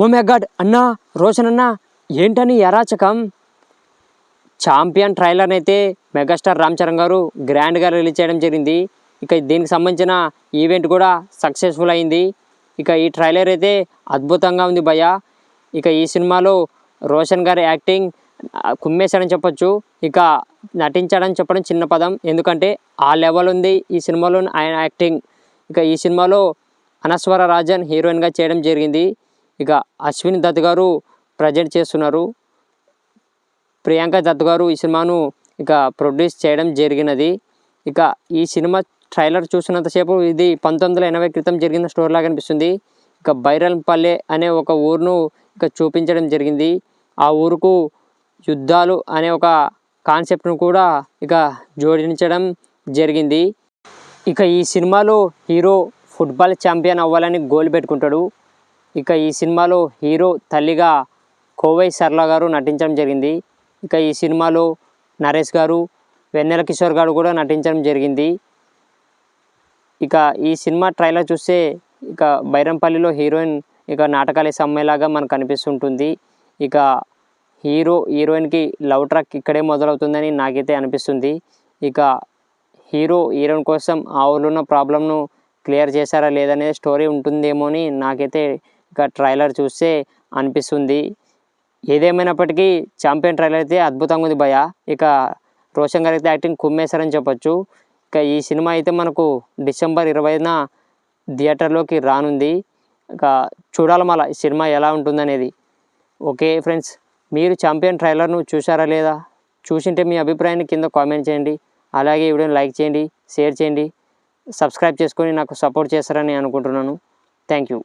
Oh my God అన్నా, రోషన్ అన్నా, ఏంటని అరాచకం? ఛాంపియన్ ట్రైలర్ని అయితే మెగాస్టార్ రామ్ చరణ్ గారు గ్రాండ్గా రిలీజ్ చేయడం జరిగింది. ఇక దీనికి సంబంధించిన ఈవెంట్ కూడా సక్సెస్ఫుల్ అయింది. ఇక ఈ ట్రైలర్ అయితే అద్భుతంగా ఉంది భయ్య. ఇక ఈ సినిమాలో రోషన్ గారి యాక్టింగ్ కుమ్మేశాడని చెప్పొచ్చు. ఇక నటించాడని చెప్పడం చిన్న పదం, ఎందుకంటే ఆ లెవెల్ ఉంది ఈ సినిమాలో ఆయన యాక్టింగ్. ఇక ఈ సినిమాలో అనస్వర రాజన్ హీరోయిన్గా చేయడం జరిగింది. ఇక అశ్విని దత్ గారు ప్రజెంట్ చేస్తున్నారు. ప్రియాంక దత్ గారు ఈ సినిమాను ఇక ప్రొడ్యూస్ చేయడం జరిగినది. ఇక ఈ సినిమా ట్రైలర్ చూసినంతసేపు ఇది 1980 క్రితం జరిగిన స్టోరీ లాగా అనిపిస్తుంది. ఇక బైరన్పల్లె అనే ఒక ఊరును ఇక చూపించడం జరిగింది. ఆ ఊరుకు యుద్ధాలు అనే ఒక కాన్సెప్ట్ను కూడా ఇక జోడించడం జరిగింది. ఇక ఈ సినిమాలో హీరో ఫుట్బాల్ ఛాంపియన్ అవ్వాలని గోల్ పెట్టుకుంటాడు. ఇక ఈ సినిమాలో హీరో తల్లిగా కోవై సర్లా గారు నటించడం జరిగింది. ఇక ఈ సినిమాలో నరేష్ గారు, వెన్నెల కిషోర్ గారు కూడా నటించడం జరిగింది. ఇక ఈ సినిమా ట్రైలర్ చూస్తే ఇక బైరంపల్లిలో హీరోయిన్ ఇక నాటకాల సమ్మెలాగా మనకు అనిపిస్తుంటుంది. ఇక హీరోయిన్కి లవ్ ట్రాక్ ఇక్కడే మొదలవుతుందని నాకైతే అనిపిస్తుంది. ఇక హీరోయిన్ కోసం ఆ ఊళ్ళో ఉన్న ప్రాబ్లంను క్లియర్ చేశారా లేదనే స్టోరీ ఉంటుందేమో అని నాకైతే ఇక ట్రైలర్ చూస్తే అనిపిస్తుంది. ఏదేమైనప్పటికీ ఛాంపియన్ ట్రైలర్ అయితే అద్భుతంగా ఉంది భయ. ఇక రోషన్ గారు అయితే యాక్టింగ్ కుమ్మేశారని చెప్పొచ్చు. ఇక ఈ సినిమా అయితే మనకు డిసెంబర్ 20న థియేటర్లోకి రానుంది. ఇక చూడాలి మళ్ళీ ఈ సినిమా ఎలా ఉంటుందనేది. ఓకే ఫ్రెండ్స్, మీరు ఛాంపియన్ ట్రైలర్ను చూసారా లేదా? చూసింటే మీ అభిప్రాయాన్ని కింద కామెంట్ చేయండి. అలాగే ఈ వీడియోని లైక్ చేయండి, షేర్ చేయండి, సబ్స్క్రైబ్ చేసుకొని నాకు సపోర్ట్ చేస్తారని అనుకుంటున్నాను. Thank you.